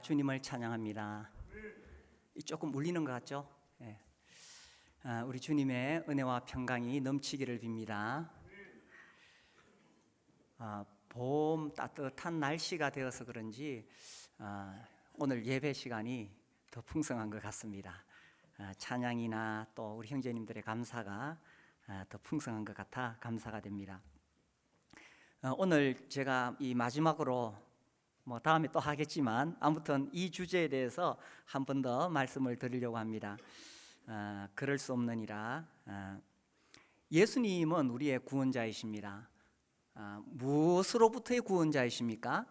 주님을 찬양합니다. 조금 울리는 것 같죠? 네. 우리 주님의 은혜와 평강이 넘치기를 빕니다. 봄 따뜻한 날씨가 되어서 그런지 오늘 예배 시간이 더 풍성한 것 같습니다. 찬양이나 또 우리 형제님들의 감사가 더 풍성한 것 같아 감사가 됩니다. 오늘 제가 이 마지막으로 다음에 또 하겠지만 아무튼 이 주제에 대해서 한 번 더 말씀을 드리려고 합니다. 그럴 수 없느니라. 예수님은 우리의 구원자이십니다. 무엇으로부터의 구원자이십니까?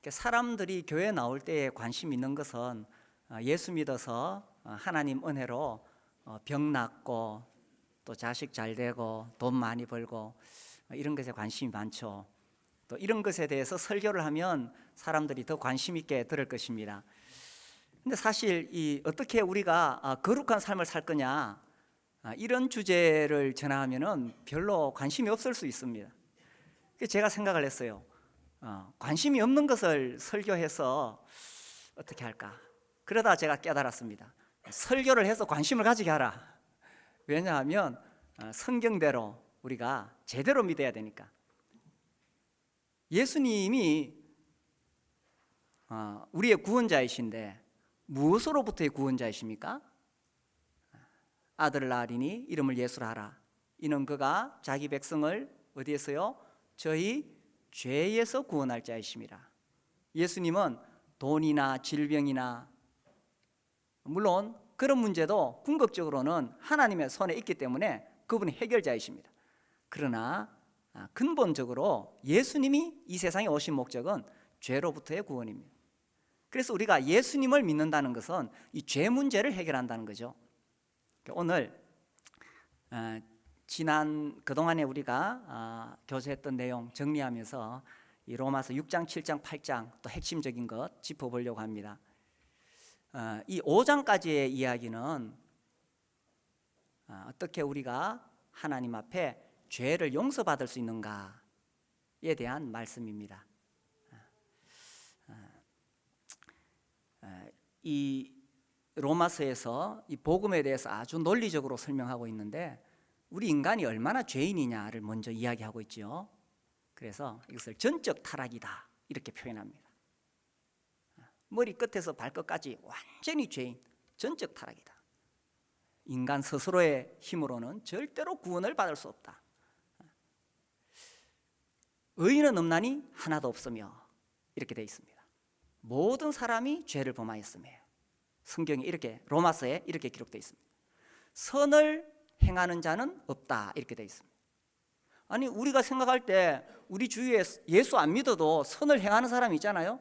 사람들이 교회 나올 때에 관심 있는 것은 예수 믿어서 하나님 은혜로 병 낫고 또 자식 잘 되고 돈 많이 벌고 이런 것에 관심이 많죠. 또 이런 것에 대해서 설교를 하면 사람들이 더 관심 있게 들을 것입니다. 근데 사실 어떻게 우리가 거룩한 삶을 살 거냐 이런 주제를 전하면은 별로 관심이 없을 수 있습니다. 그래서 제가 생각을 했어요. 관심이 없는 것을 설교해서 어떻게 할까? 그러다 제가 깨달았습니다. 설교를 해서 관심을 가지게 하라. 왜냐하면 성경대로 우리가 제대로 믿어야 되니까. 예수님이 우리의 구원자이신데 무엇으로부터의 구원자이십니까? 아들을 낳으리니 이름을 예수라 하라. 이는 그가 자기 백성을 어디에서요? 저희 죄에서 구원할 자이심이라. 예수님은 돈이나 질병이나 물론 그런 문제도 궁극적으로는 하나님의 손에 있기 때문에 그분이 해결자이십니다. 그러나 근본적으로 예수님이 이 세상에 오신 목적은 죄로부터의 구원입니다. 그래서 우리가 예수님을 믿는다는 것은 이 죄 문제를 해결한다는 거죠. 오늘 그동안에 우리가 교제했던 내용 정리하면서 이 로마서 6장, 7장, 8장 또 핵심적인 것 짚어보려고 합니다. 이 5장까지의 이야기는 어떻게 우리가 하나님 앞에 죄를 용서받을 수 있는가에 대한 말씀입니다. 이 로마서에서 이 복음에 대해서 아주 논리적으로 설명하고 있는데 우리 인간이 얼마나 죄인이냐를 먼저 이야기하고 있죠. 그래서 이것을 전적 타락이다 이렇게 표현합니다. 머리 끝에서 발끝까지 완전히 죄인, 전적 타락이다. 인간 스스로의 힘으로는 절대로 구원을 받을 수 없다. 의인은 없나니 하나도 없으며 이렇게 되어 있습니다. 모든 사람이 죄를 범하였으며 성경에 이렇게 로마서에 이렇게 기록되어 있습니다. 선을 행하는 자는 없다 이렇게 되어 있습니다. 아니 우리가 생각할 때 우리 주위에 예수 안 믿어도 선을 행하는 사람이 있잖아요.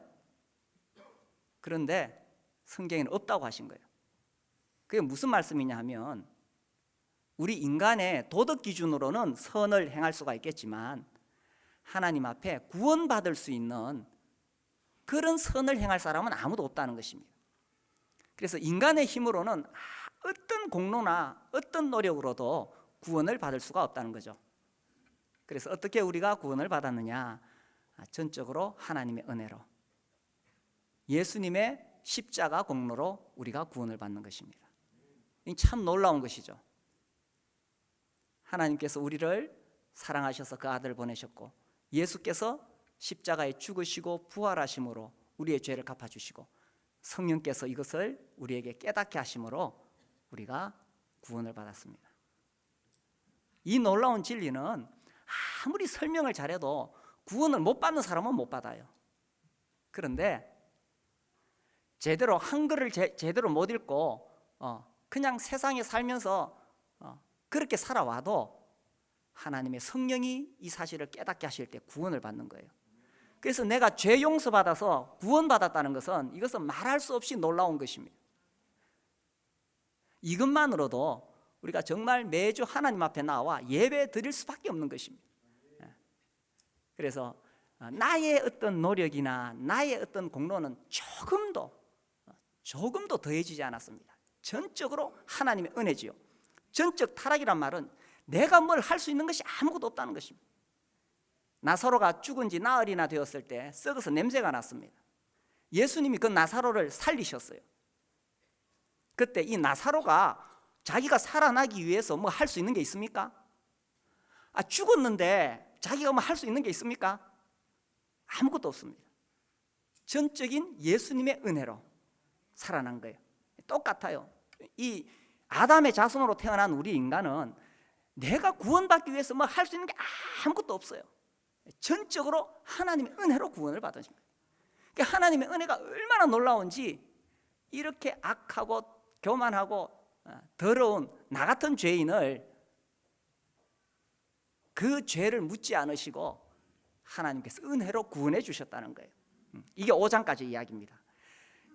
그런데 성경에는 없다고 하신 거예요. 그게 무슨 말씀이냐 하면 우리 인간의 도덕 기준으로는 선을 행할 수가 있겠지만 하나님 앞에 구원받을 수 있는 그런 선을 행할 사람은 아무도 없다는 것입니다. 그래서 인간의 힘으로는 어떤 공로나 어떤 노력으로도 구원을 받을 수가 없다는 거죠. 그래서 어떻게 우리가 구원을 받았느냐? 전적으로 하나님의 은혜로 예수님의 십자가 공로로 우리가 구원을 받는 것입니다. 이 참 놀라운 것이죠. 하나님께서 우리를 사랑하셔서 그 아들을 보내셨고 예수께서 십자가에 죽으시고 부활하심으로 우리의 죄를 갚아주시고 성령께서 이것을 우리에게 깨닫게 하심으로 우리가 구원을 받았습니다. 이 놀라운 진리는 아무리 설명을 잘해도 구원을 못 받는 사람은 못 받아요. 그런데 제대로 한글을 제대로 못 읽고 그냥 세상에 살면서 그렇게 살아와도 하나님의 성령이 이 사실을 깨닫게 하실 때 구원을 받는 거예요. 그래서 내가 죄 용서받아서 구원받았다는 것은 이것은 말할 수 없이 놀라운 것입니다. 이것만으로도 우리가 정말 매주 하나님 앞에 나와 예배 드릴 수밖에 없는 것입니다. 그래서 나의 어떤 노력이나 나의 어떤 공로는 조금도 더해지지 않았습니다. 전적으로 하나님의 은혜지요. 전적 타락이란 말은 내가 뭘 할 수 있는 것이 아무것도 없다는 것입니다. 나사로가 죽은 지 나흘이나 되었을 때 썩어서 냄새가 났습니다. 예수님이 그 나사로를 살리셨어요. 그때 이 나사로가 자기가 살아나기 위해서 뭐 할 수 있는 게 있습니까? 죽었는데 자기가 뭐 할 수 있는 게 있습니까? 아무것도 없습니다. 전적인 예수님의 은혜로 살아난 거예요. 똑같아요. 이 아담의 자손으로 태어난 우리 인간은 내가 구원받기 위해서 뭐 할 수 있는 게 아무것도 없어요. 전적으로 하나님의 은혜로 구원을 받으신 거예요. 그러니까 하나님의 은혜가 얼마나 놀라운지 이렇게 악하고 교만하고 더러운 나 같은 죄인을 그 죄를 묻지 않으시고 하나님께서 은혜로 구원해 주셨다는 거예요. 이게 5장까지 이야기입니다.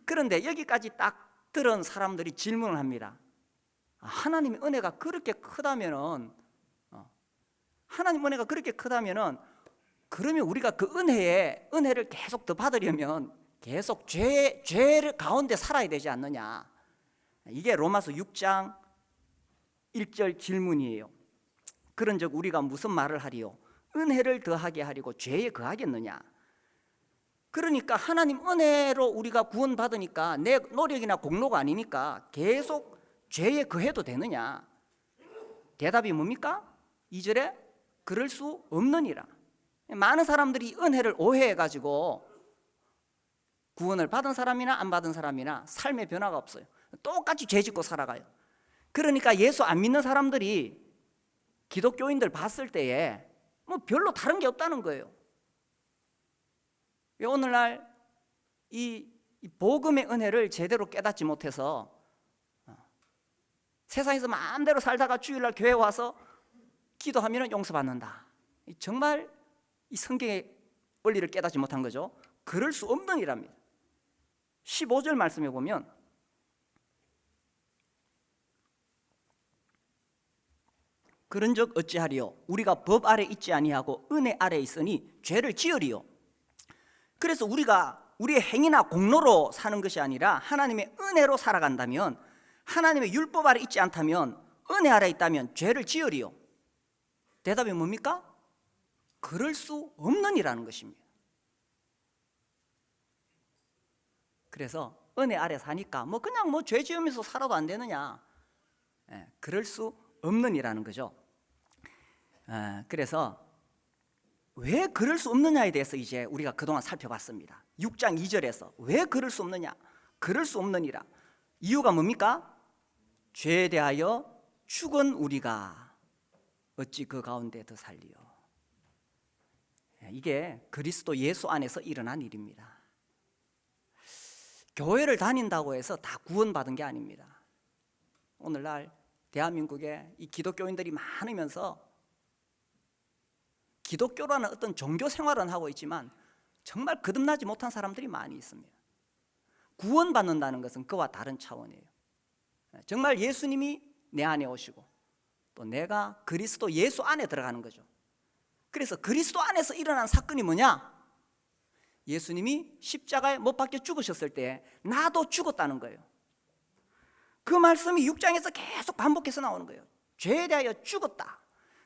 그런데 여기까지 딱 들은 사람들이 질문을 합니다. 하나님의 은혜가 그렇게 크다면은 하나님 은혜가 그렇게 크다면은 그러면 우리가 그 은혜를 계속 더 받으려면 계속 죄를 가운데 살아야 되지 않느냐. 이게 로마서 6장 1절 질문이에요. 그런즉 우리가 무슨 말을 하리요? 은혜를 더하게 하리고 죄에 거하겠느냐? 그러니까 하나님 은혜로 우리가 구원받으니까 내 노력이나 공로가 아니니까 계속 죄에 거해도 되느냐? 대답이 뭡니까? 2절에 그럴 수 없느니라. 많은 사람들이 은혜를 오해해가지고 구원을 받은 사람이나 안 받은 사람이나 삶의 변화가 없어요. 똑같이 죄 짓고 살아가요. 그러니까 예수 안 믿는 사람들이 기독교인들 봤을 때에 뭐 별로 다른 게 없다는 거예요. 오늘날 이 복음의 은혜를 제대로 깨닫지 못해서 세상에서 마음대로 살다가 주일날 교회 와서 기도하면 용서받는다. 정말 이 성경의 원리를 깨닫지 못한 거죠. 그럴 수 없는 일합니다. 15절 말씀해 보면 그런즉 어찌하리요? 우리가 법 아래 있지 아니하고 은혜 아래 있으니 죄를 지으리요. 그래서 우리가 우리의 행위나 공로로 사는 것이 아니라 하나님의 은혜로 살아간다면, 하나님의 율법 아래 있지 않다면, 은혜 아래 있다면 죄를 지으리요. 대답이 뭡니까? 그럴 수 없는 이라는 것입니다. 그래서 은혜 아래 사니까 그냥 죄 지으면서 살아도 안 되느냐? 그럴 수 없는 이라는 거죠. 그래서 왜 그럴 수 없느냐에 대해서 이제 우리가 그동안 살펴봤습니다. 6장 2절에서 왜 그럴 수 없느냐? 그럴 수 없느니라. 이유가 뭡니까? 죄에 대하여 죽은 우리가 어찌 그 가운데 더 살리요? 이게 그리스도 예수 안에서 일어난 일입니다. 교회를 다닌다고 해서 다 구원받은 게 아닙니다. 오늘날 대한민국에 이 기독교인들이 많으면서 기독교라는 어떤 종교 생활은 하고 있지만 정말 거듭나지 못한 사람들이 많이 있습니다. 구원받는다는 것은 그와 다른 차원이에요. 정말 예수님이 내 안에 오시고 또 내가 그리스도 예수 안에 들어가는 거죠. 그래서 그리스도 안에서 일어난 사건이 뭐냐? 예수님이 십자가에 못 박혀 죽으셨을 때 나도 죽었다는 거예요. 그 말씀이 6장에서 계속 반복해서 나오는 거예요. 죄에 대하여 죽었다.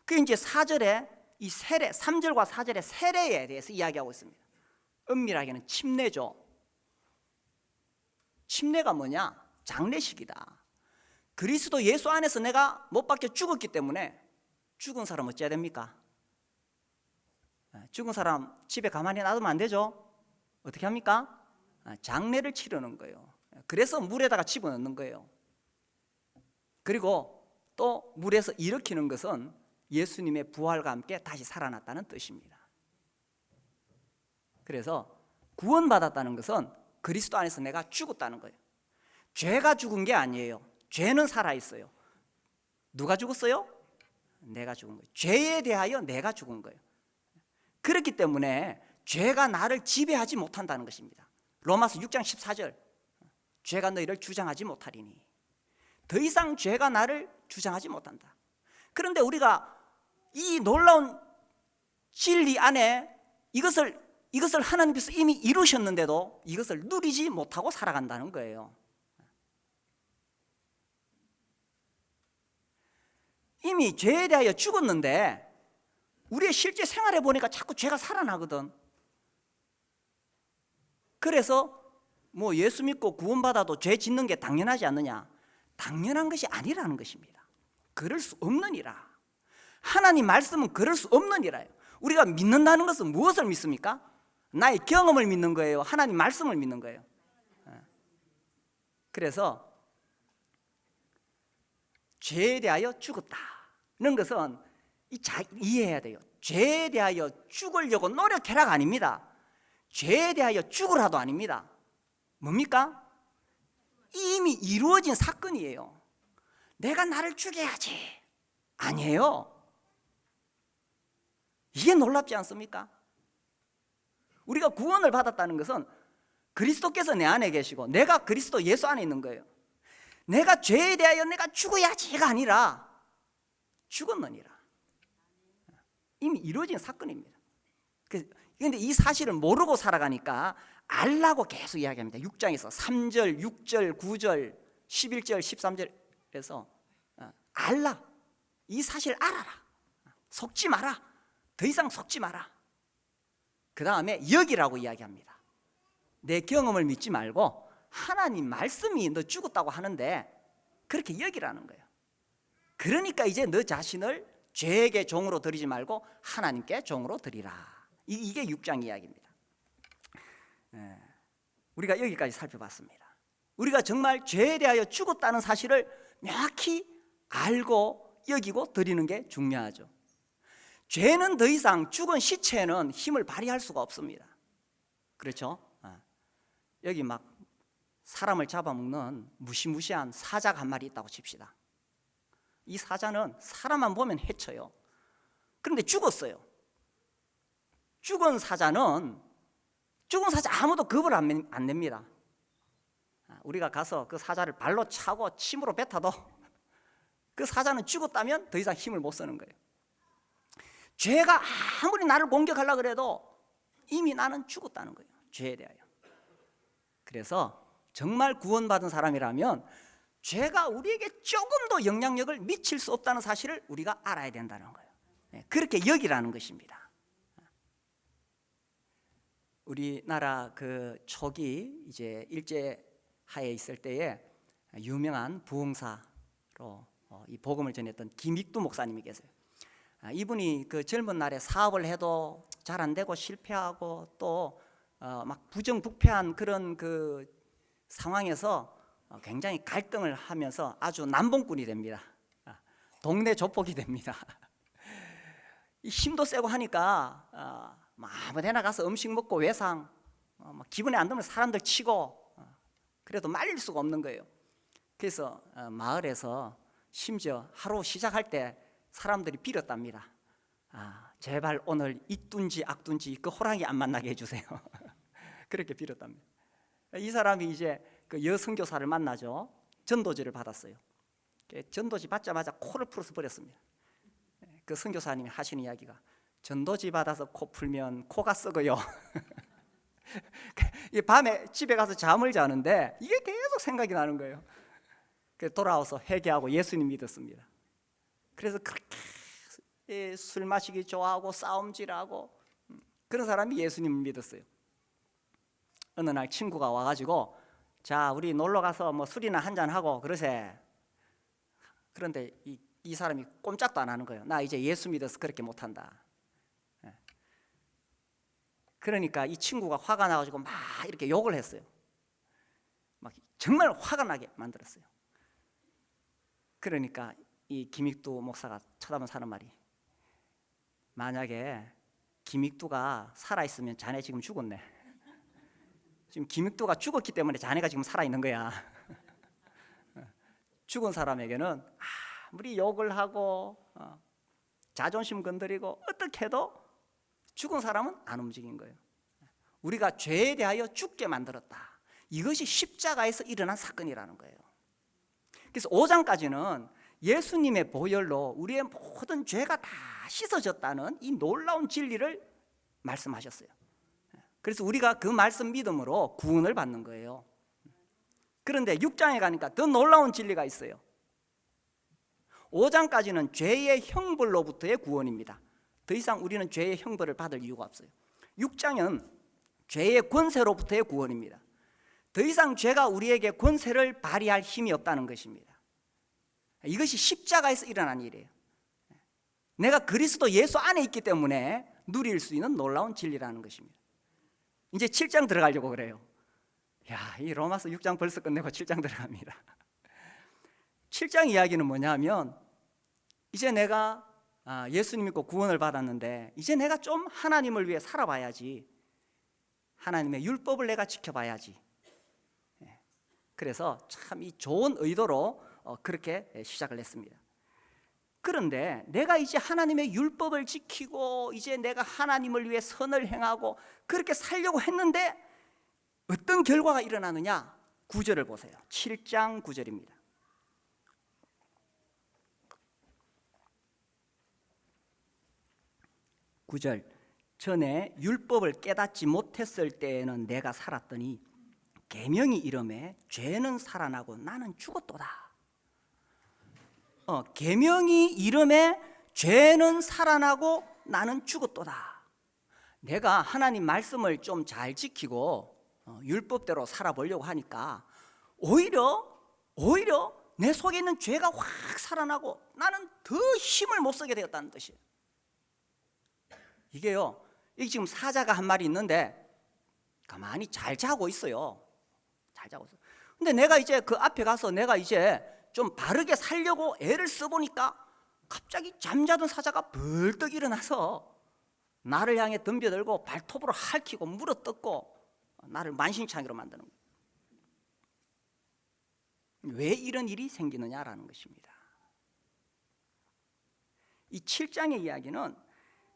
그 이제 4절에 이 세례, 3절과 4절의 세례에 대해서 이야기하고 있습니다. 엄밀하게는 침례죠. 침례가 뭐냐? 장례식이다. 그리스도 예수 안에서 내가 못 박혀 죽었기 때문에 죽은 사람 어찌해야 됩니까? 죽은 사람 집에 가만히 놔두면 안 되죠. 어떻게 합니까? 장례를 치르는 거예요. 그래서 물에다가 집어넣는 거예요. 그리고 또 물에서 일으키는 것은 예수님의 부활과 함께 다시 살아났다는 뜻입니다. 그래서 구원받았다는 것은 그리스도 안에서 내가 죽었다는 거예요. 죄가 죽은 게 아니에요. 죄는 살아있어요. 누가 죽었어요? 내가 죽은 거예요. 죄에 대하여 내가 죽은 거예요. 그렇기 때문에 죄가 나를 지배하지 못한다는 것입니다. 로마서 6장 14절 죄가 너희를 주장하지 못하리니 더 이상 죄가 나를 주장하지 못한다. 그런데 우리가 이 놀라운 진리 안에 이것을 하나님께서 이미 이루셨는데도 이것을 누리지 못하고 살아간다는 거예요. 이미 죄에 대하여 죽었는데 우리의 실제 생활에 보니까 자꾸 죄가 살아나거든. 그래서 뭐 예수 믿고 구원받아도 죄 짓는 게 당연하지 않느냐? 당연한 것이 아니라는 것입니다. 그럴 수 없느니라. 하나님 말씀은 그럴 수 없느니라요. 우리가 믿는다는 것은 무엇을 믿습니까? 나의 경험을 믿는 거예요? 하나님 말씀을 믿는 거예요? 그래서 죄에 대하여 죽었다는 것은 이해해야 돼요. 죄에 대하여 죽으려고 노력해라가 아닙니다. 죄에 대하여 죽으라도 아닙니다. 뭡니까? 이미 이루어진 사건이에요. 내가 나를 죽여야지 아니에요. 이게 놀랍지 않습니까? 우리가 구원을 받았다는 것은 그리스도께서 내 안에 계시고 내가 그리스도 예수 안에 있는 거예요. 내가 죄에 대하여 내가 죽어야지가 아니라 죽었느니라. 이미 이루어진 사건입니다. 그런데 이 사실을 모르고 살아가니까 알라고 계속 이야기합니다. 6장에서 3절, 6절, 9절, 11절, 13절에서 알라. 이 사실 알아라. 속지 마라. 더 이상 속지 마라. 그 다음에 여기라고 이야기합니다. 내 경험을 믿지 말고 하나님 말씀이 너 죽었다고 하는데 그렇게 여기라는 거예요. 그러니까 이제 너 자신을 죄에게 종으로 드리지 말고 하나님께 종으로 드리라. 이게 6장 이야기입니다. 우리가 여기까지 살펴봤습니다. 우리가 정말 죄에 대하여 죽었다는 사실을 명확히 알고 여기고 드리는 게 중요하죠. 죄는 더 이상 죽은 시체는 힘을 발휘할 수가 없습니다. 그렇죠? 여기 막 사람을 잡아먹는 무시무시한 사자가 한 마리 있다고 칩시다. 이 사자는 사람만 보면 해쳐요. 그런데 죽었어요. 죽은 사자 아무도 겁을 안 냅니다. 우리가 가서 그 사자를 발로 차고 침으로 뱉어도 그 사자는 죽었다면 더 이상 힘을 못 쓰는 거예요. 죄가 아무리 나를 공격하려고 해도 이미 나는 죽었다는 거예요. 죄에 대하여. 그래서 정말 구원받은 사람이라면 죄가 우리에게 조금도 영향력을 미칠 수 없다는 사실을 우리가 알아야 된다는 거예요. 그렇게 여기라는 것입니다. 우리나라 그 초기 이제 일제하에 있을 때에 유명한 부흥사로 이 복음을 전했던 김익두 목사님이 계세요. 이분이 그 젊은 날에 사업을 해도 잘 안 되고 실패하고 또 막 부정부패한 그런 그 상황에서 굉장히 갈등을 하면서 아주 남봉꾼이 됩니다. 동네 조폭이 됩니다. 힘도 세고 하니까 아무데나 가서 음식 먹고 외상, 기분에 안 들면 사람들 치고 그래도 말릴 수가 없는 거예요. 그래서 마을에서 심지어 하루 시작할 때 사람들이 빌었답니다. 제발 오늘 이둔지 악둔지 그 호랑이 안 만나게 해주세요. 그렇게 빌었답니다. 이 사람이 이제 그 여선교사를 만나죠. 전도지를 받았어요. 전도지 받자마자 코를 풀어서 버렸습니다. 그 선교사님이 하시는 이야기가 전도지 받아서 코 풀면 코가 썩어요. 밤에 집에 가서 잠을 자는데 이게 계속 생각이 나는 거예요. 그래서 돌아와서 회개하고 예수님 믿었습니다. 그래서 그렇게 술 마시기 좋아하고 싸움질하고 그런 사람이 예수님을 믿었어요. 어느 날 친구가 와가지고 자 우리 놀러 가서 뭐 술이나 한잔 하고 그러세. 그런데 이 사람이 꼼짝도 안 하는 거예요. 나 이제 예수 믿어서 그렇게 못한다. 그러니까 이 친구가 화가 나가지고 막 이렇게 욕을 했어요. 막 정말 화가 나게 만들었어요. 그러니까 이 김익두 목사가 쳐다보면서 하는 말이 만약에 김익두가 살아있으면 자네 지금 죽었네. 지금 김익두가 죽었기 때문에 자네가 지금 살아있는 거야. 죽은 사람에게는 아무리 욕을 하고 자존심 건드리고 어떻게 해도 죽은 사람은 안 움직인 거예요. 우리가 죄에 대하여 죽게 만들었다. 이것이 십자가에서 일어난 사건이라는 거예요. 그래서 5장까지는 예수님의 보혈로 우리의 모든 죄가 다 씻어졌다는 이 놀라운 진리를 말씀하셨어요. 그래서 우리가 그 말씀 믿음으로 구원을 받는 거예요. 그런데 6장에 가니까 더 놀라운 진리가 있어요. 5장까지는 죄의 형벌로부터의 구원입니다. 더 이상 우리는 죄의 형벌을 받을 이유가 없어요. 6장은 죄의 권세로부터의 구원입니다. 더 이상 죄가 우리에게 권세를 발휘할 힘이 없다는 것입니다. 이것이 십자가에서 일어난 일이에요. 내가 그리스도 예수 안에 있기 때문에 누릴 수 있는 놀라운 진리라는 것입니다. 이제 7장 들어가려고 그래요. 이 로마서 6장 벌써 끝내고 7장 들어갑니다. 7장 이야기는 뭐냐면, 이제 내가 예수님 믿고 구원을 받았는데 이제 내가 좀 하나님을 위해 살아봐야지, 하나님의 율법을 내가 지켜봐야지. 그래서 참 이 좋은 의도로 그렇게 시작을 했습니다. 그런데 내가 이제 하나님의 율법을 지키고 이제 내가 하나님을 위해 선을 행하고 그렇게 살려고 했는데 어떤 결과가 일어나느냐? 9절을 보세요. 7장 9절입니다. 9절, 전에 율법을 깨닫지 못했을 때에는 내가 살았더니 계명이 이름에 죄는 살아나고 나는 죽었도다. 계명이 이름에 죄는 살아나고 나는 죽었도다. 내가 하나님 말씀을 좀 잘 지키고 율법대로 살아보려고 하니까 오히려 내 속에 있는 죄가 확 살아나고 나는 더 힘을 못 쓰게 되었다는 뜻이에요. 이게요, 이게 지금 사자가 한 마리 있는데 가만히 잘 자고 있어요. 잘 자고 있어요. 근데 내가 이제 그 앞에 가서 내가 이제 좀 바르게 살려고 애를 써보니까 갑자기 잠자던 사자가 벌떡 일어나서 나를 향해 덤벼들고 발톱으로 핥히고 물어뜯고 나를 만신창이로 만드는 거예요. 왜 이런 일이 생기느냐라는 것입니다. 이 7장의 이야기는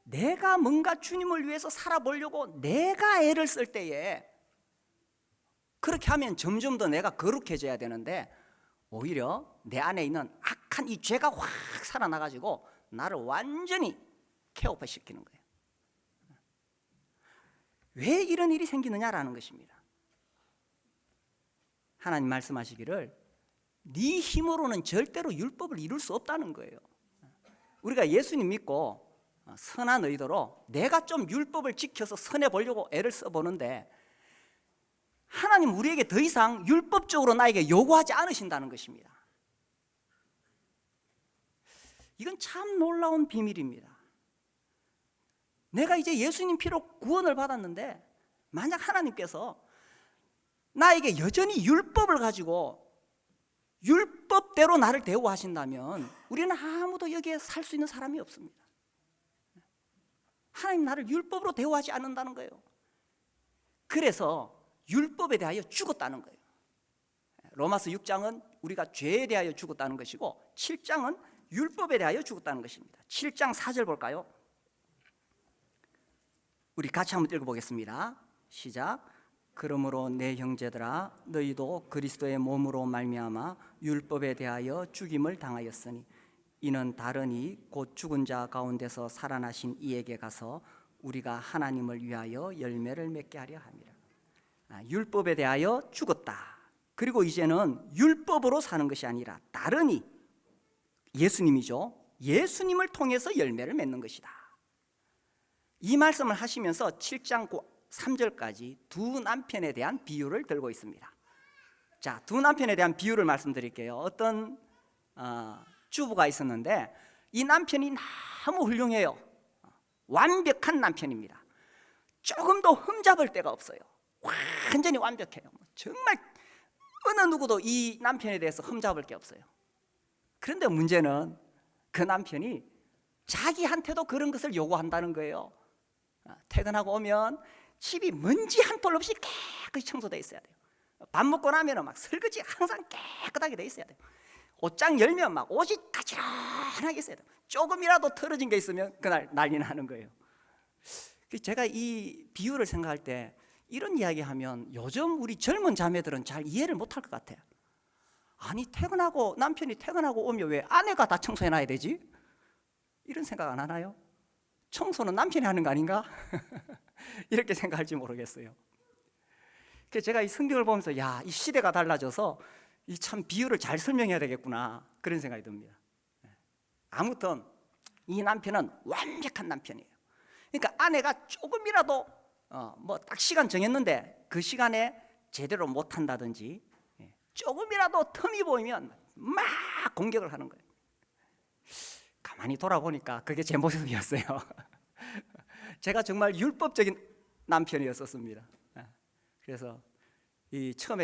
내가 뭔가 주님을 위해서 살아보려고 내가 애를 쓸 때에 그렇게 하면 점점 더 내가 거룩해져야 되는데 오히려 내 안에 있는 악한 이 죄가 확 살아나가지고 나를 완전히 케어파 시키는 거예요. 왜 이런 일이 생기느냐라는 것입니다. 하나님 말씀하시기를 네 힘으로는 절대로 율법을 이룰 수 없다는 거예요. 우리가 예수님 믿고 선한 의도로 내가 좀 율법을 지켜서 선해 보려고 애를 써보는데 하나님 우리에게 더 이상 율법적으로 나에게 요구하지 않으신다는 것입니다. 이건 참 놀라운 비밀입니다. 내가 이제 예수님 피로 구원을 받았는데 만약 하나님께서 나에게 여전히 율법을 가지고 율법대로 나를 대우하신다면 우리는 아무도 여기에 살 수 있는 사람이 없습니다. 하나님 나를 율법으로 대우하지 않는다는 거예요. 그래서 율법에 대하여 죽었다는 거예요. 로마서 6장은 우리가 죄에 대하여 죽었다는 것이고 7장은 율법에 대하여 죽었다는 것입니다. 7장 4절 볼까요? 우리 같이 한번 읽어보겠습니다. 시작. 그러므로 내 형제들아 너희도 그리스도의 몸으로 말미암아 율법에 대하여 죽임을 당하였으니 이는 다르니 곧 죽은 자 가운데서 살아나신 이에게 가서 우리가 하나님을 위하여 열매를 맺게 하려 함이라. 율법에 대하여 죽었다. 그리고 이제는 율법으로 사는 것이 아니라 다르니 예수님이죠. 예수님을 통해서 열매를 맺는 것이다. 이 말씀을 하시면서 7장 3절까지 두 남편에 대한 비유를 들고 있습니다. 자, 두 남편에 대한 비유를 말씀드릴게요. 어떤 주부가 있었는데 이 남편이 너무 훌륭해요. 완벽한 남편입니다. 조금도 흠잡을 데가 없어요. 완전히 완벽해요. 정말 어느 누구도 이 남편에 대해서 흠잡을 게 없어요. 그런데 문제는 그 남편이 자기한테도 그런 것을 요구한다는 거예요. 퇴근하고 오면 집이 먼지 한 톨 없이 깨끗이 청소되어 있어야 돼요. 밥 먹고 나면 막 설거지 항상 깨끗하게 되어 있어야 돼요. 옷장 열면 막 옷이 가지런하게 있어야 돼요. 조금이라도 털어진 게 있으면 그날 난리 나는 거예요. 제가 이 비유를 생각할 때 이런 이야기하면 요즘 우리 젊은 자매들은 잘 이해를 못할 것 같아요. 아니 남편이 퇴근하고 오면 왜 아내가 다 청소해놔야 되지? 이런 생각 안 하나요? 청소는 남편이 하는 거 아닌가? 이렇게 생각할지 모르겠어요. 그래서 제가 이 성경을 보면서 이 시대가 달라져서 이 참 비유를 잘 설명해야 되겠구나 그런 생각이 듭니다. 아무튼 이 남편은 완벽한 남편이에요. 그러니까 아내가 조금이라도 뭐 딱 시간 정했는데 그 시간에 제대로 못한다든지 조금이라도 틈이 보이면 막 공격을 하는 거예요. 가만히 돌아보니까 그게 제 모습이었어요. 제가 정말 율법적인 남편이었었습니다. 그래서 이 처음에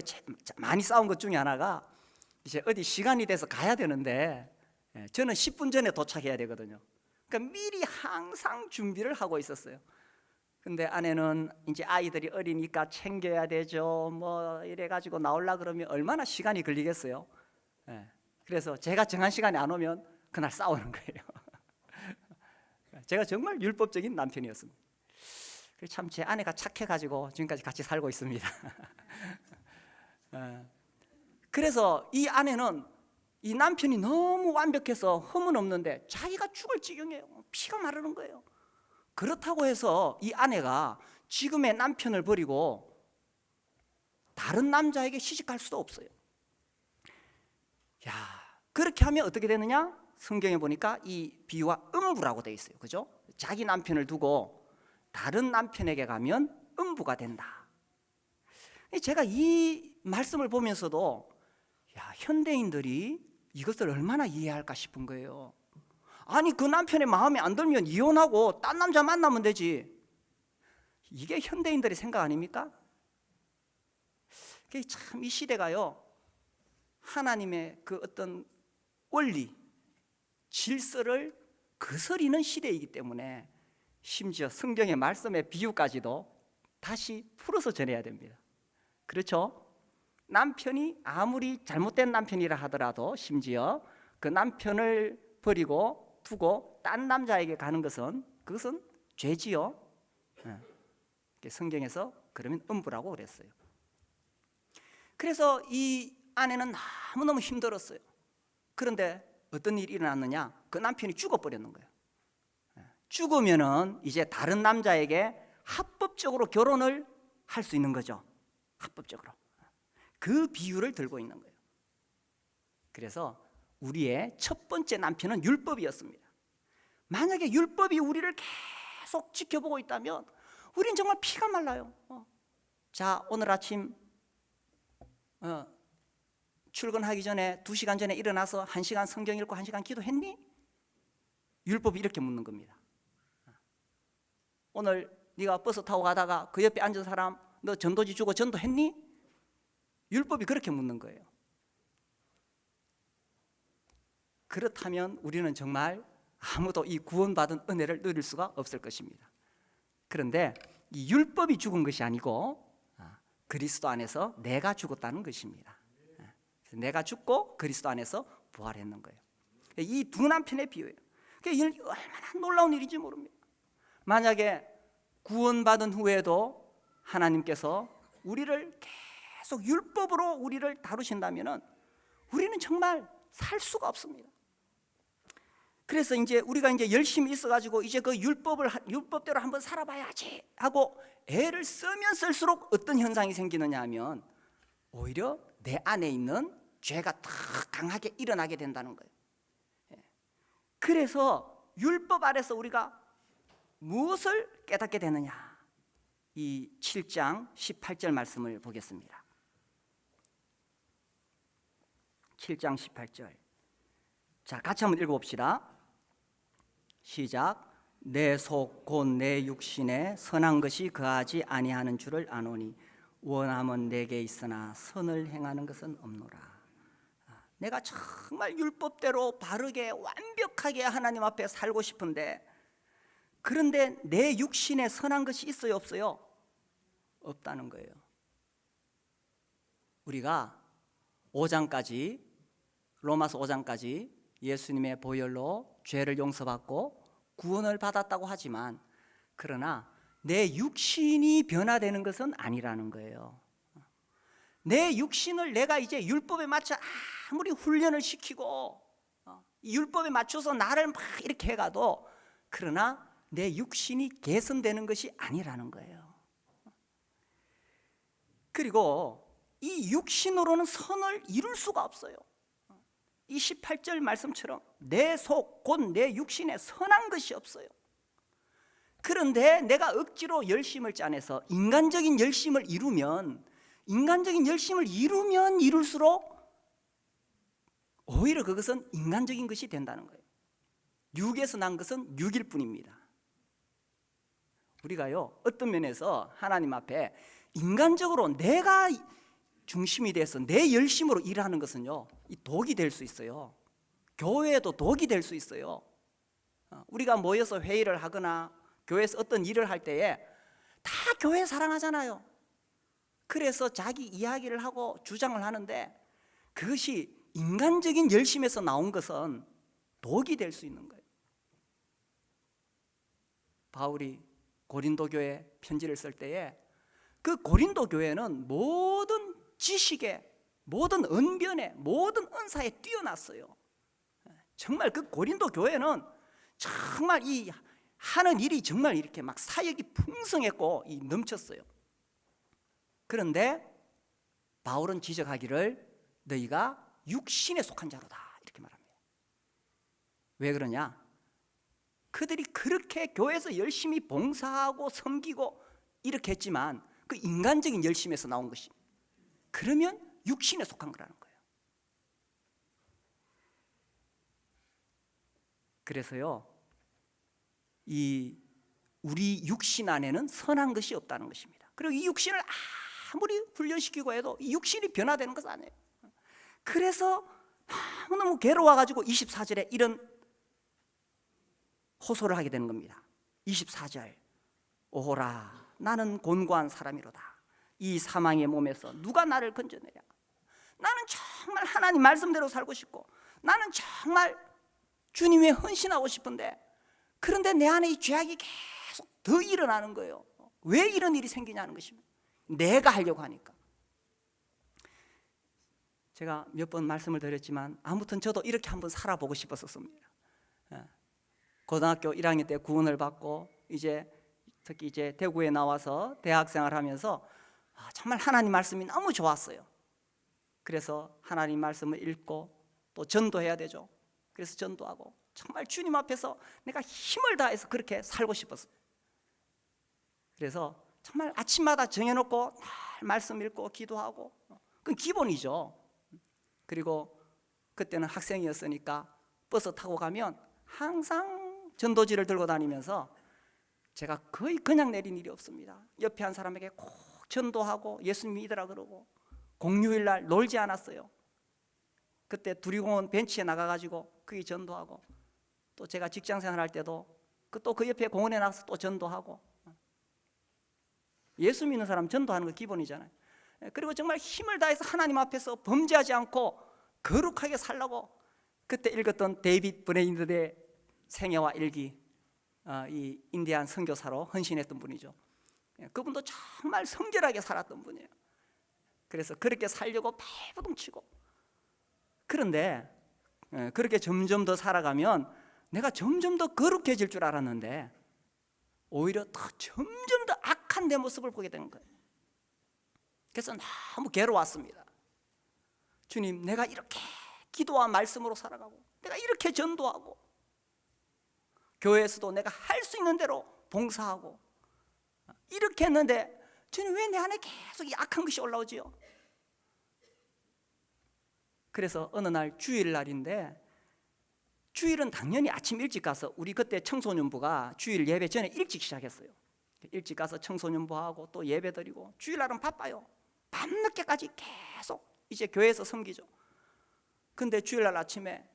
많이 싸운 것 중에 하나가 이제 어디 시간이 돼서 가야 되는데 저는 10분 전에 도착해야 되거든요. 그러니까 미리 항상 준비를 하고 있었어요. 근데 아내는 이제 아이들이 어리니까 챙겨야 되죠. 뭐 이래가지고 나오려 그러면 얼마나 시간이 걸리겠어요. 그래서 제가 정한 시간에 안 오면 그날 싸우는 거예요. 제가 정말 율법적인 남편이었습니다. 참 제 아내가 착해가지고 지금까지 같이 살고 있습니다. 그래서 이 아내는 이 남편이 너무 완벽해서 흠은 없는데 자기가 죽을 지경이에요. 피가 마르는 거예요. 그렇다고 해서 이 아내가 지금의 남편을 버리고 다른 남자에게 시집갈 수도 없어요. 야, 그렇게 하면 어떻게 되느냐? 성경에 보니까 이 비유와 음부라고 되어 있어요. 그죠? 자기 남편을 두고 다른 남편에게 가면 음부가 된다. 제가 이 말씀을 보면서도 현대인들이 이것을 얼마나 이해할까 싶은 거예요. 아니, 그 남편의 마음에 안 들면 이혼하고 딴 남자 만나면 되지. 이게 현대인들의 생각 아닙니까? 참 이 시대가요, 하나님의 그 어떤 원리, 질서를 거스리는 시대이기 때문에 심지어 성경의 말씀의 비유까지도 다시 풀어서 전해야 됩니다. 그렇죠? 남편이 아무리 잘못된 남편이라 하더라도 심지어 그 남편을 버리고 두고 딴 남자에게 가는 것은 그것은 죄지요. 성경에서 그러면 음부라고 그랬어요. 그래서 이 아내는 너무너무 힘들었어요. 그런데 어떤 일이 일어났느냐? 그 남편이 죽어버렸는 거예요. 죽으면은 이제 다른 남자에게 합법적으로 결혼을 할 수 있는 거죠. 합법적으로. 그 비유를 들고 있는 거예요. 그래서 우리의 첫 번째 남편은 율법이었습니다. 만약에 율법이 우리를 계속 지켜보고 있다면 우린 정말 피가 말라요. 자, 오늘 아침 출근하기 전에 2시간 전에 일어나서 1시간 성경 읽고 1시간 기도했니? 율법이 이렇게 묻는 겁니다. 오늘 네가 버스 타고 가다가 그 옆에 앉은 사람 너 전도지 주고 전도했니? 율법이 그렇게 묻는 거예요. 그렇다면 우리는 정말 아무도 이 구원받은 은혜를 누릴 수가 없을 것입니다. 그런데 이 율법이 죽은 것이 아니고 그리스도 안에서 내가 죽었다는 것입니다. 내가 죽고 그리스도 안에서 부활했는 거예요. 이 두 남편의 비유예요. 얼마나 놀라운 일인지 모릅니다. 만약에 구원받은 후에도 하나님께서 우리를 계속 율법으로 우리를 다루신다면 우리는 정말 살 수가 없습니다. 그래서 이제 우리가 이제 열심히 있어가지고 이제 그 율법대로 한번 살아봐야지 하고 애를 쓰면 쓸수록 어떤 현상이 생기느냐 하면 오히려 내 안에 있는 죄가 더 강하게 일어나게 된다는 거예요. 그래서 율법 아래서 우리가 무엇을 깨닫게 되느냐? 이 7장 18절 말씀을 보겠습니다. 7장 18절. 자, 같이 한번 읽어봅시다. 시작. 내 속 곧 내 육신에 선한 것이 거하지 아니하는 줄을 아노니 원함은 내게 있으나 선을 행하는 것은 없노라. 내가 정말 율법대로 바르게 완벽하게 하나님 앞에 살고 싶은데 그런데 내 육신에 선한 것이 있어요, 없어요? 없다는 거예요. 우리가 5장까지 로마서 5장까지 예수님의 보혈로 죄를 용서받고 구원을 받았다고 하지만 그러나 내 육신이 변화되는 것은 아니라는 거예요. 내 육신을 내가 이제 율법에 맞춰 아무리 훈련을 시키고 율법에 맞춰서 나를 막 이렇게 해가도 그러나 내 육신이 개선되는 것이 아니라는 거예요. 그리고 이 육신으로는 선을 이룰 수가 없어요. 이 18절 말씀처럼 내 속 곧 내 육신에 선한 것이 없어요. 그런데 내가 억지로 열심을 짜내서 인간적인 열심을 이루면 인간적인 열심을 이루면 이룰수록 오히려 그것은 인간적인 것이 된다는 거예요. 육에서 난 것은 육일 뿐입니다. 우리가요, 어떤 면에서 하나님 앞에 인간적으로 내가 중심이 돼서 내 열심으로 일하는 것은요, 이 독이 될 수 있어요. 교회에도 독이 될 수 있어요. 우리가 모여서 회의를 하거나 교회에서 어떤 일을 할 때에 다 교회 사랑하잖아요. 그래서 자기 이야기를 하고 주장을 하는데 그것이 인간적인 열심에서 나온 것은 독이 될 수 있는 거예요. 바울이 고린도 교회 편지를 쓸 때에 그 고린도 교회는 모든 지식에, 모든 언변에, 모든 은사에 뛰어났어요. 정말 그 고린도 교회는 정말 이 하는 일이 정말 이렇게 막 사역이 풍성했고 넘쳤어요. 그런데 바울은 지적하기를 너희가 육신에 속한 자로다 이렇게 말합니다. 왜 그러냐? 그들이 그렇게 교회에서 열심히 봉사하고 섬기고 이렇게 했지만 그 인간적인 열심에서 나온 것이, 그러면 육신에 속한 거라는 거예요. 그래서요, 이 우리 육신 안에는 선한 것이 없다는 것입니다. 그리고 이 육신을 아무리 훈련시키고 해도 이 육신이 변화되는 것은 아니에요. 그래서 너무너무 괴로워가지고 24절에 이런 호소를 하게 되는 겁니다. 24절, 오호라 나는 곤고한 사람이로다. 이 사망의 몸에서 누가 나를 건져내랴. 나는 정말 하나님 말씀대로 살고 싶고 나는 정말 주님의 헌신하고 싶은데, 그런데 내 안에 이 죄악이 계속 더 일어나는 거예요. 왜 이런 일이 생기냐는 것입니다. 내가 하려고 하니까. 제가 몇 번 말씀을 드렸지만 아무튼 저도 이렇게 한번 살아보고 싶었었습니다. 고등학교 1학년 때 구원을 받고 특히 이제 대구에 나와서 대학생활 하면서 정말 하나님 말씀이 너무 좋았어요. 그래서 하나님 말씀을 읽고 또 전도해야 되죠. 그래서 전도하고 정말 주님 앞에서 내가 힘을 다해서 그렇게 살고 싶었어요. 그래서 정말 아침마다 정해놓고 날 말씀 읽고 기도하고, 그건 기본이죠. 그리고 그때는 학생이었으니까 버스 타고 가면 항상 전도지를 들고 다니면서 제가 거의 그냥 내린 일이 없습니다. 옆에 한 사람에게 꼭 전도하고 예수님 믿으라 그러고, 공휴일 날 놀지 않았어요. 그때 두리공원 벤치에 나가가지고 거기 전도하고, 또 제가 직장생활 할 때도 또 그 옆에 공원에 나가서 또 전도하고. 예수 믿는 사람 전도하는 거 기본이잖아요. 그리고 정말 힘을 다해서 하나님 앞에서 범죄하지 않고 거룩하게 살라고 그때 읽었던 데이빗 브레인드의 생애와 일기, 이 인디안 선교사로 헌신했던 분이죠. 그분도 정말 성결하게 살았던 분이에요. 그래서 그렇게 살려고 발버둥치고, 그런데 그렇게 점점 더 살아가면 내가 점점 더 거룩해질 줄 알았는데 오히려 더 점점 더 악한 내 모습을 보게 된 거예요. 그래서 너무 괴로웠습니다. 주님, 내가 이렇게 기도와 말씀으로 살아가고 내가 이렇게 전도하고 교회에서도 내가 할 수 있는 대로 봉사하고 이렇게 했는데 주님, 왜 내 안에 계속 이 악한 것이 올라오지요? 그래서 어느 날 주일날인데, 주일은 당연히 아침 일찍 가서, 우리 그때 청소년부가 주일 예배 전에 일찍 시작했어요. 일찍 가서 청소년부하고 또 예배 드리고, 주일날은 바빠요. 밤늦게까지 계속 이제 교회에서 섬기죠. 근데 주일날 아침에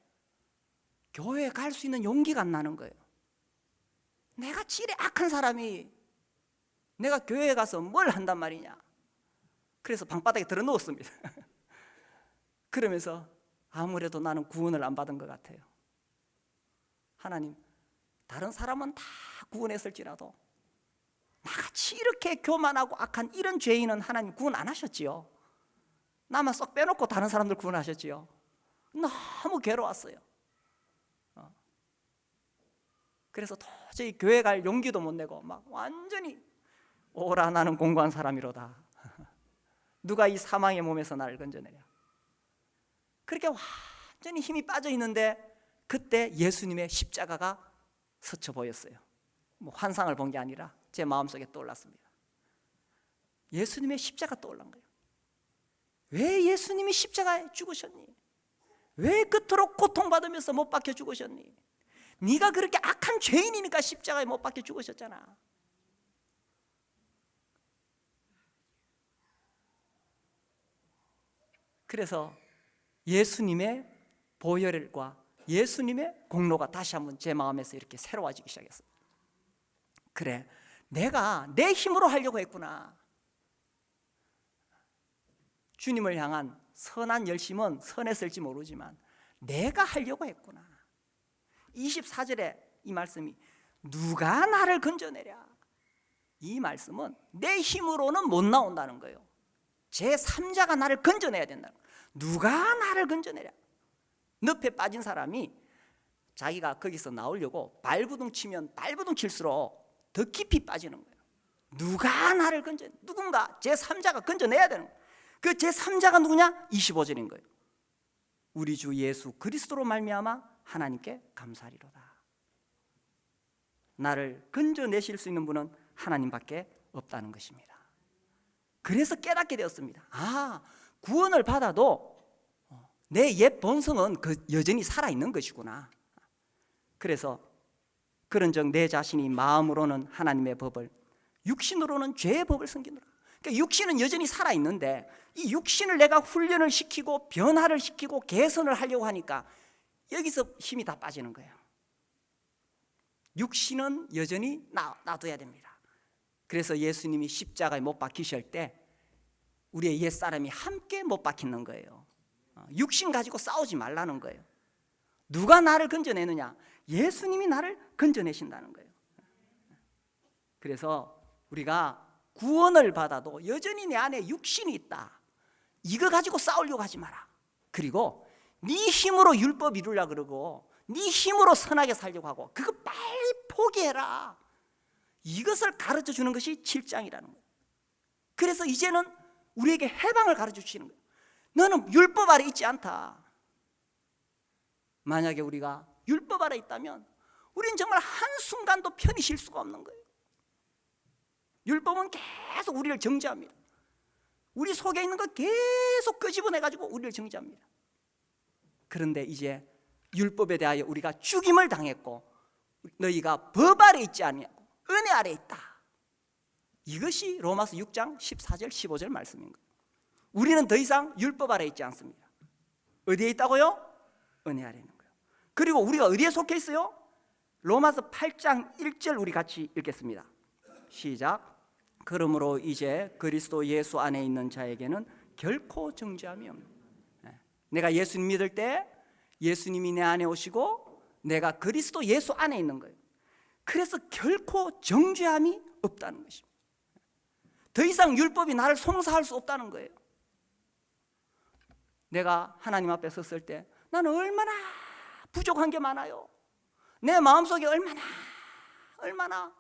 교회에 갈 수 있는 용기가 안 나는 거예요. 내가 지레 악한 사람이 내가 교회에 가서 뭘 한단 말이냐. 그래서 방바닥에 들어 누웠습니다. 그러면서 아무래도 나는 구원을 안 받은 것 같아요. 하나님, 다른 사람은 다 구원했을지라도 나같이 이렇게 교만하고 악한 이런 죄인은 하나님 구원 안 하셨지요. 나만 쏙 빼놓고 다른 사람들 구원하셨지요. 너무 괴로웠어요. 그래서 도저히 교회 갈 용기도 못 내고 막 완전히, 오라 나는 공고한 사람이로다. 누가 이 사망의 몸에서 나를 건져내랴. 그렇게 완전히 힘이 빠져 있는데 그때 예수님의 십자가가 스쳐 보였어요. 뭐 환상을 본 게 아니라 제 마음속에 떠올랐습니다. 예수님의 십자가 떠올란 거예요. 왜 예수님이 십자가에 죽으셨니? 왜 그토록 고통받으면서 못 박혀 죽으셨니? 네가 그렇게 악한 죄인이니까 십자가에 못 박혀 죽으셨잖아. 그래서 예수님의 보혈과 예수님의 공로가 다시 한번 제 마음에서 이렇게 새로워지기 시작했어요. 그래, 내가 내 힘으로 하려고 했구나. 주님을 향한 선한 열심은 선했을지 모르지만 내가 하려고 했구나. 24절에 이 말씀이 누가 나를 건져내랴. 이 말씀은 내 힘으로는 못 나온다는 거예요. 제3자가 나를 건져내야 된다는 거예요. 누가 나를 건져내랴. 늪에 빠진 사람이 자기가 거기서 나오려고 발부둥 치면 발부둥 칠수록 더 깊이 빠지는 거예요. 누가 나를 건져, 누군가 제3자가 건져내야 되는 거예요. 그 제3자가 누구냐? 25절인 거예요. 우리 주 예수 그리스도로 말미암아 하나님께 감사하리로다. 나를 건져내실 수 있는 분은 하나님밖에 없다는 것입니다. 그래서 깨닫게 되었습니다. 아, 구원을 받아도 내 옛 본성은 여전히 살아있는 것이구나. 그래서 그런즉 내 자신이 마음으로는 하나님의 법을, 육신으로는 죄의 법을 섬기노라. 그러니까 육신은 여전히 살아있는데 이 육신을 내가 훈련을 시키고 변화를 시키고 개선을 하려고 하니까 여기서 힘이 다 빠지는 거예요. 육신은 여전히 놔둬야 됩니다. 그래서 예수님이 십자가에 못 박히실 때 우리의 옛사람이 함께 못 박히는 거예요. 육신 가지고 싸우지 말라는 거예요. 누가 나를 건져내느냐? 예수님이 나를 건져내신다는 거예요. 그래서 우리가 구원을 받아도 여전히 내 안에 육신이 있다. 이거 가지고 싸우려고 하지 마라. 그리고 네 힘으로 율법 이루려고 그러고 네 힘으로 선하게 살려고 하고 그거 빨리 포기해라. 이것을 가르쳐 주는 것이 7장이라는 거예요. 그래서 이제는 우리에게 해방을 가르쳐 주시는 거예요. 너는 율법 아래 있지 않다. 만약에 우리가 율법 아래 있다면 우리는 정말 한순간도 편히 쉴 수가 없는 거예요. 율법은 계속 우리를 정죄합니다. 우리 속에 있는 거 계속 끄집어내가지고 우리를 정죄합니다. 그런데 이제 율법에 대하여 우리가 죽임을 당했고 너희가 법 아래 있지 아니하고 은혜 아래 있다. 이것이 로마서 6장 14절 15절 말씀인 거예요. 우리는 더 이상 율법 아래 있지 않습니다. 어디에 있다고요? 은혜 아래 있는 거예요. 그리고 우리가 어디에 속해 있어요? 로마서 8장 1절 우리 같이 읽겠습니다. 시작. 그러므로 이제 그리스도 예수 안에 있는 자에게는 결코 정죄함이 없는. 내가 예수님 믿을 때 예수님이 내 안에 오시고 내가 그리스도 예수 안에 있는 거예요. 그래서 결코 정죄함이 없다는 것입니다. 더 이상 율법이 나를 송사할 수 없다는 거예요. 내가 하나님 앞에 섰을 때 나는 얼마나 부족한 게 많아요. 내 마음속에 얼마나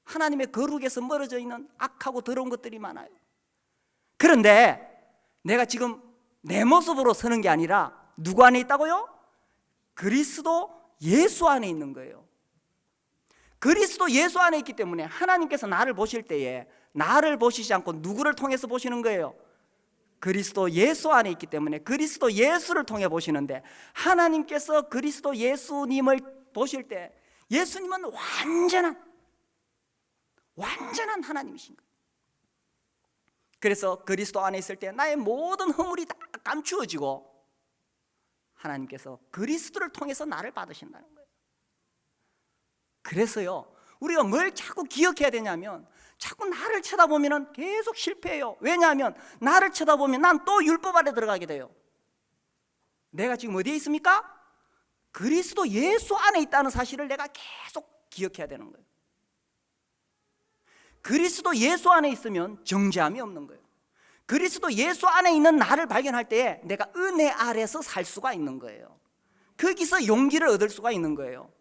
하나님의 거룩에서 멀어져 있는 악하고 더러운 것들이 많아요. 그런데 내가 지금 내 모습으로 서는 게 아니라 누구 안에 있다고요? 그리스도 예수 안에 있는 거예요. 그리스도 예수 안에 있기 때문에 하나님께서 나를 보실 때에 나를 보시지 않고 누구를 통해서 보시는 거예요? 그리스도 예수 안에 있기 때문에 그리스도 예수를 통해 보시는데 하나님께서 그리스도 예수님을 보실 때 예수님은 완전한 하나님이신 거예요. 그래서 그리스도 안에 있을 때 나의 모든 허물이 다 감추어지고 하나님께서 그리스도를 통해서 나를 받으신다는 거예요. 그래서요 우리가 뭘 자꾸 기억해야 되냐면 자꾸 나를 쳐다보면 계속 실패해요. 왜냐하면 나를 쳐다보면 난 또 율법 아래 들어가게 돼요. 내가 지금 어디에 있습니까? 그리스도 예수 안에 있다는 사실을 내가 계속 기억해야 되는 거예요. 그리스도 예수 안에 있으면 정죄함이 없는 거예요. 그리스도 예수 안에 있는 나를 발견할 때에 내가 은혜 아래서 살 수가 있는 거예요. 거기서 용기를 얻을 수가 있는 거예요.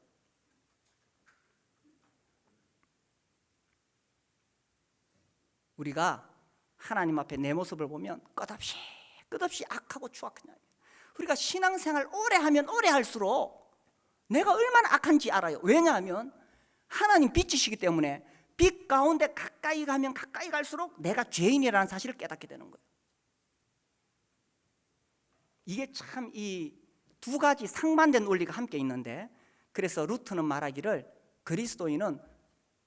우리가 하나님 앞에 내 모습을 보면 끝없이 악하고 추악하냐. 우리가 신앙생활 오래 하면 오래 할수록 내가 얼마나 악한지 알아요. 왜냐하면 하나님 빛이시기 때문에 빛 가운데 가까이 가면 가까이 갈수록 내가 죄인이라는 사실을 깨닫게 되는 거예요. 이게 참 이 두 가지 상반된 원리가 함께 있는데, 그래서 루트는 말하기를 그리스도인은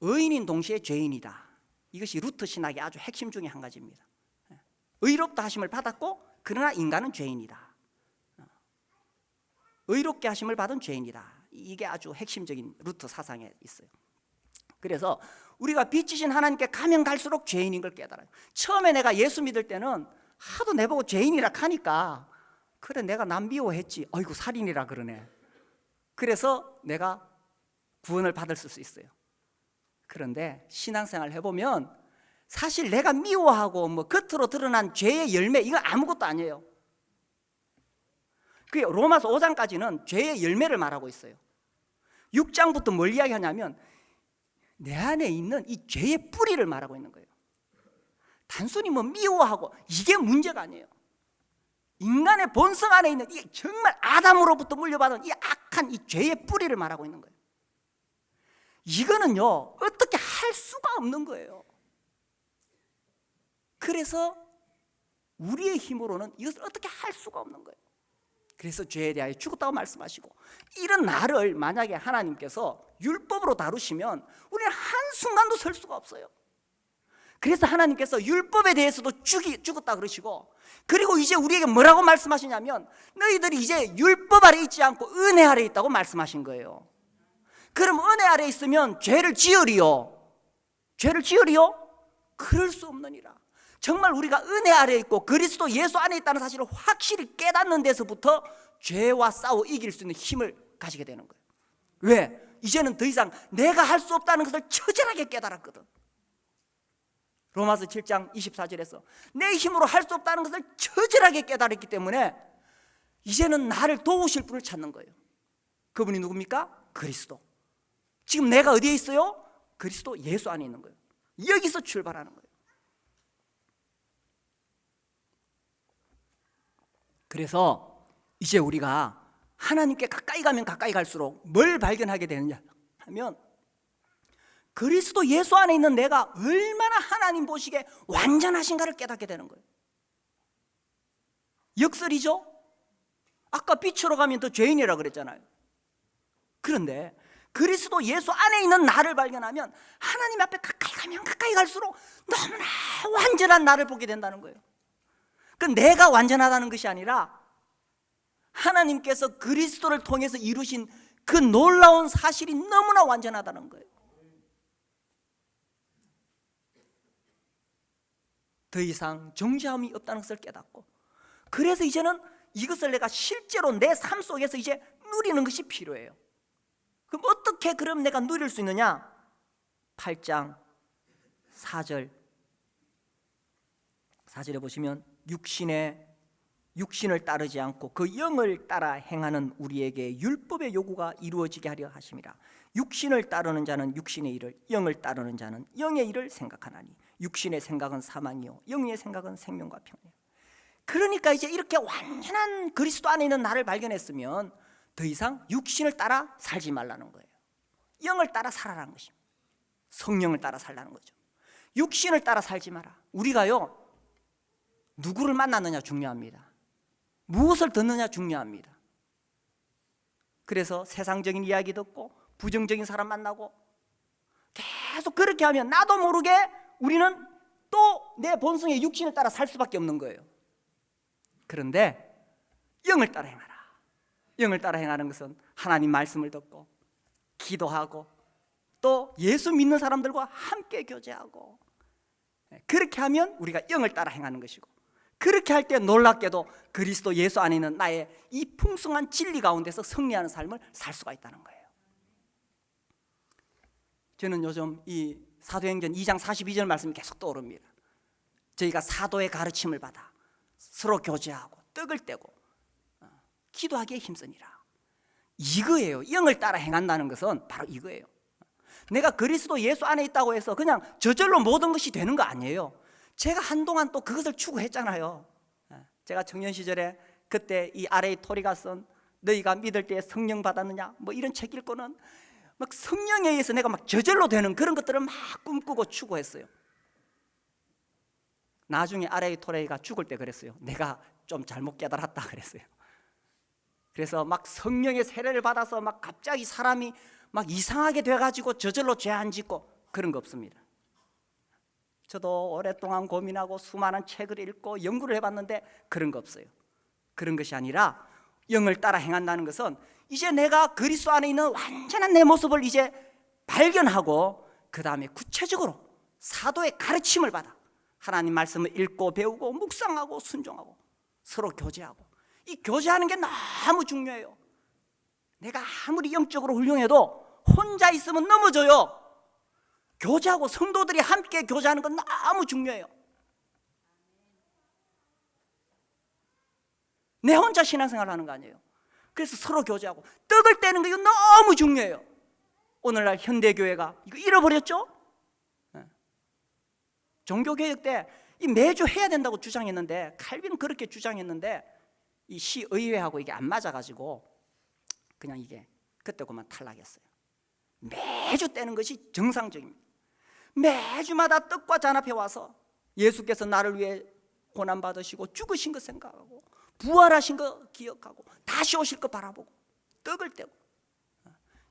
의인인 동시에 죄인이다. 이것이 루트 신학의 아주 핵심 중에 한 가지입니다. 의롭다 하심을 받았고 그러나 인간은 죄인이다. 의롭게 하심을 받은 죄인이다. 이게 아주 핵심적인 루트 사상에 있어요. 그래서 우리가 빛이신 하나님께 가면 갈수록 죄인인 걸 깨달아요. 처음에 내가 예수 믿을 때는 하도 내보고 죄인이라 하니까, 그래 내가 남 미워했지, 어이구 살인이라 그러네. 그래서 내가 구원을 받을 수 있어요. 그런데 신앙생활 해보면 사실 내가 미워하고 뭐 겉으로 드러난 죄의 열매, 이건 아무것도 아니에요. 그 로마서 5장까지는 죄의 열매를 말하고 있어요. 6장부터 뭘 이야기하냐면 내 안에 있는 이 죄의 뿌리를 말하고 있는 거예요. 단순히 뭐 미워하고 이게 문제가 아니에요. 인간의 본성 안에 있는 이 정말 아담으로부터 물려받은 이 악한 이 죄의 뿌리를 말하고 있는 거예요. 이거는요 어떻게 할 수가 없는 거예요. 그래서 우리의 힘으로는 이것을 어떻게 할 수가 없는 거예요. 그래서 죄에 대하여 죽었다고 말씀하시고, 이런 나를 만약에 하나님께서 율법으로 다루시면 우리는 한순간도 설 수가 없어요. 그래서 하나님께서 율법에 대해서도 죽었다 그러시고, 그리고 이제 우리에게 뭐라고 말씀하시냐면 너희들이 이제 율법 아래 있지 않고 은혜 아래 있다고 말씀하신 거예요. 그럼 은혜 아래 있으면 죄를 지으리요? 죄를 지으리요? 그럴 수 없느니라. 정말 우리가 은혜 아래 있고 그리스도 예수 안에 있다는 사실을 확실히 깨닫는 데서부터 죄와 싸워 이길 수 있는 힘을 가지게 되는 거예요. 왜? 이제는 더 이상 내가 할 수 없다는 것을 처절하게 깨달았거든. 로마서 7장 24절에서 내 힘으로 할 수 없다는 것을 처절하게 깨달았기 때문에 이제는 나를 도우실 분을 찾는 거예요. 그분이 누굽니까? 그리스도. 지금 내가 어디에 있어요? 그리스도 예수 안에 있는 거예요. 여기서 출발하는 거예요. 그래서 이제 우리가 하나님께 가까이 가면 가까이 갈수록 뭘 발견하게 되느냐 하면, 그리스도 예수 안에 있는 내가 얼마나 하나님 보시기에 완전하신가를 깨닫게 되는 거예요. 역설이죠? 아까 빛으로 가면 더 죄인이라 그랬잖아요. 그런데 그리스도 예수 안에 있는 나를 발견하면 하나님 앞에 가까이 가면 가까이 갈수록 너무나 완전한 나를 보게 된다는 거예요. 그 내가 완전하다는 것이 아니라 하나님께서 그리스도를 통해서 이루신 그 놀라운 사실이 너무나 완전하다는 거예요. 더 이상 정죄함이 없다는 것을 깨닫고, 그래서 이제는 이것을 내가 실제로 내 삶 속에서 이제 누리는 것이 필요해요. 그럼 어떻게 그럼 내가 누릴 수 있느냐? 8장 4절에 보시면 육신을 따르지 않고 그 영을 따라 행하는 우리에게 율법의 요구가 이루어지게 하려 하심이라. 육신을 따르는 자는 육신의 일을, 영을 따르는 자는 영의 일을 생각하나니 육신의 생각은 사망이요 영의 생각은 생명과 평안이요. 그러니까 이제 이렇게 완전한 그리스도 안에 있는 나를 발견했으면 더 이상 육신을 따라 살지 말라는 거예요. 영을 따라 살아라는 것입니다. 성령을 따라 살라는 거죠. 육신을 따라 살지 마라. 우리가요 누구를 만났느냐 중요합니다. 무엇을 듣느냐 중요합니다. 그래서 세상적인 이야기 듣고 부정적인 사람 만나고 계속 그렇게 하면 나도 모르게 우리는 또 내 본성의 육신을 따라 살 수밖에 없는 거예요. 그런데 영을 따라 행하라. 영을 따라 행하는 것은 하나님 말씀을 듣고 기도하고 또 예수 믿는 사람들과 함께 교제하고, 그렇게 하면 우리가 영을 따라 행하는 것이고, 그렇게 할 때 놀랍게도 그리스도 예수 안에 있는 나의 이 풍성한 진리 가운데서 승리하는 삶을 살 수가 있다는 거예요. 저는 요즘 이 사도행전 2장 42절 말씀이 계속 떠오릅니다. 저희가 사도의 가르침을 받아 서로 교제하고 떡을 떼고 기도하기에 힘쓰니라. 이거예요. 영을 따라 행한다는 것은 바로 이거예요. 내가 그리스도 예수 안에 있다고 해서 그냥 저절로 모든 것이 되는 거 아니에요. 제가 한동안 또 그것을 추구했잖아요. 제가 청년 시절에 그때 이 R.A. 토리가 쓴 너희가 믿을 때 성령 받았느냐 뭐 이런 책 읽고는 막 성령에 의해서 내가 막 저절로 되는 그런 것들을 막 꿈꾸고 추구했어요. 나중에 R.A. 토레이가 죽을 때 그랬어요. 내가 좀 잘못 깨달았다 그랬어요. 그래서 막 성령의 세례를 받아서 막 갑자기 사람이 막 이상하게 돼가지고 저절로 죄 안 짓고 그런 거 없습니다. 저도 오랫동안 고민하고 수많은 책을 읽고 연구를 해봤는데 그런 거 없어요. 그런 것이 아니라 영을 따라 행한다는 것은 이제 내가 그리스도 안에 있는 완전한 내 모습을 이제 발견하고 그 다음에 구체적으로 사도의 가르침을 받아 하나님 말씀을 읽고 배우고 묵상하고 순종하고 서로 교제하고, 이 교제하는 게 너무 중요해요. 내가 아무리 영적으로 훌륭해도 혼자 있으면 넘어져요. 교제하고 성도들이 함께 교제하는 건 너무 중요해요. 내 혼자 신앙생활을 하는 거 아니에요. 그래서 서로 교제하고 떡을 떼는 거 이거 너무 중요해요. 오늘날 현대교회가 이거 잃어버렸죠? 종교개혁 때 이 매주 해야 된다고 주장했는데, 칼빈은 그렇게 주장했는데 이 시의회하고 이게 안 맞아가지고 그냥 이게 그때 그만 탈락했어요. 매주 떼는 것이 정상적입니다. 매주마다 떡과 잔 앞에 와서 예수께서 나를 위해 고난받으시고 죽으신 거 생각하고 부활하신 거 기억하고 다시 오실 거 바라보고 떡을 떼고,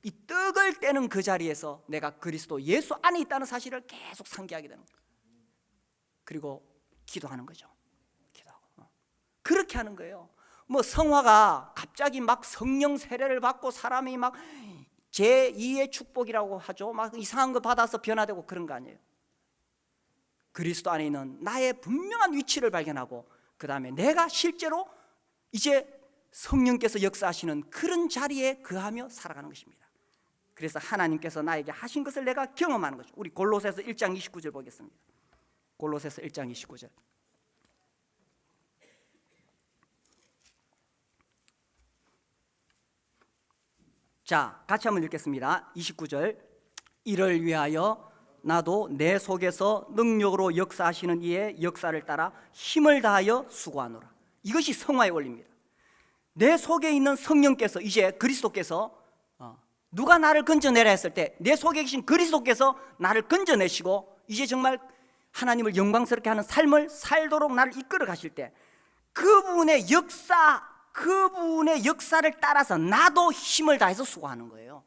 이 떡을 떼는 그 자리에서 내가 그리스도 예수 안에 있다는 사실을 계속 상기하게 되는 거예요. 그리고 기도하는 거죠. 기도하고 그렇게 하는 거예요. 뭐 성화가 갑자기 막 성령 세례를 받고 사람이 막 제2의 축복이라고 하죠. 막 이상한 거 받아서 변화되고 그런 거 아니에요. 그리스도 안에 있는 나의 분명한 위치를 발견하고 그 다음에 내가 실제로 이제 성령께서 역사하시는 그런 자리에 거하며 살아가는 것입니다. 그래서 하나님께서 나에게 하신 것을 내가 경험하는 거죠. 우리 골로새서 1장 29절 보겠습니다. 골로새서 1장 29절. 자, 같이 한번 읽겠습니다. 29절. 이를 위하여 나도 내 속에서 능력으로 역사하시는 이의 역사를 따라 힘을 다하여 수고하노라. 이것이 성화의 원리입니다. 내 속에 있는 성령께서, 이제 그리스도께서 누가 나를 건져내라 했을 때 내 속에 계신 그리스도께서 나를 건져내시고 이제 정말 하나님을 영광스럽게 하는 삶을 살도록 나를 이끌어 가실 때 그분의 역사를 따라서 나도 힘을 다해서 수고하는 거예요.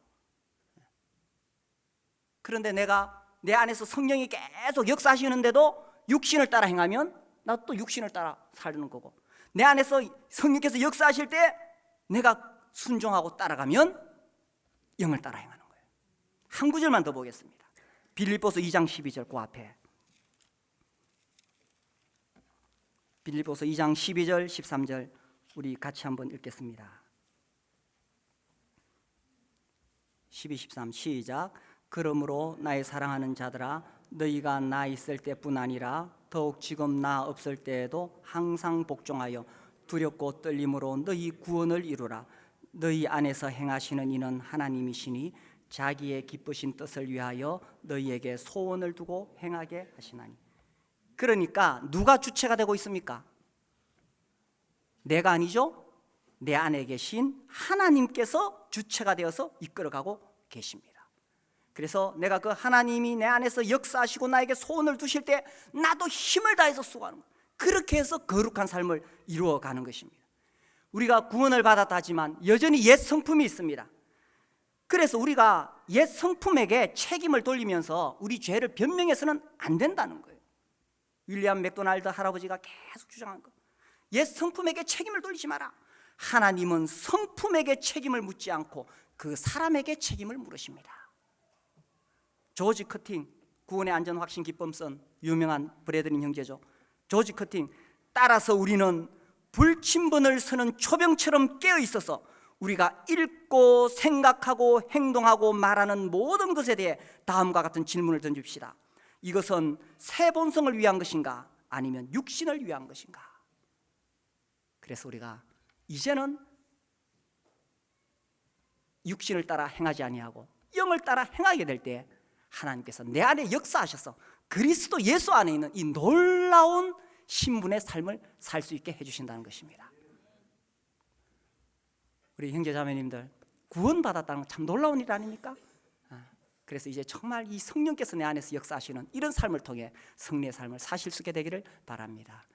그런데 내가 내 안에서 성령이 계속 역사하시는데도 육신을 따라 행하면 나도 또 육신을 따라 살는 거고, 내 안에서 성령께서 역사하실 때 내가 순종하고 따라가면 영을 따라 행하는 거예요. 한 구절만 더 보겠습니다. 빌립보서 2장 12절 그 앞에, 빌립보서 2장 12절 13절 우리 같이 한번 읽겠습니다. 12, 13 시작. 그러므로 나의 사랑하는 자들아, 너희가 나 있을 때뿐 아니라 더욱 지금 나 없을 때에도 항상 복종하여 두렵고 떨림으로 너희 구원을 이루라. 너희 안에서 행하시는 이는 하나님이시니 자기의 기쁘신 뜻을 위하여 너희에게 소원을 두고 행하게 하시나니. 그러니까 누가 주체가 되고 있습니까? 내가 아니죠. 내 안에 계신 하나님께서 주체가 되어서 이끌어가고 계십니다. 그래서 내가 그 하나님이 내 안에서 역사하시고 나에게 소원을 두실 때 나도 힘을 다해서 수고하는 거예요. 그렇게 해서 거룩한 삶을 이루어가는 것입니다. 우리가 구원을 받았다 하지만 여전히 옛 성품이 있습니다. 그래서 우리가 옛 성품에게 책임을 돌리면서 우리 죄를 변명해서는 안 된다는 거예요. 윌리엄 맥도날드 할아버지가 계속 주장한 거, 옛 성품에게 책임을 돌리지 마라. 하나님은 성품에게 책임을 묻지 않고 그 사람에게 책임을 물으십니다. 조지 커팅, 구원의 안전 확신 기쁨선 유명한 브래들린 형제죠. 조지 커팅, 따라서 우리는 불침번을 서는 초병처럼 깨어 있어서 우리가 읽고 생각하고 행동하고 말하는 모든 것에 대해 다음과 같은 질문을 던집시다. 이것은 새 본성을 위한 것인가 아니면 육신을 위한 것인가? 그래서 우리가 이제는 육신을 따라 행하지 아니하고 영을 따라 행하게 될 때 하나님께서 내 안에 역사하셔서 그리스도 예수 안에 있는 이 놀라운 신분의 삶을 살 수 있게 해주신다는 것입니다. 우리 형제자매님들, 구원받았다는 건 참 놀라운 일 아닙니까? 그래서 이제 정말 이 성령께서 내 안에서 역사하시는 이런 삶을 통해 승리의 삶을 사실 수 있게 되기를 바랍니다.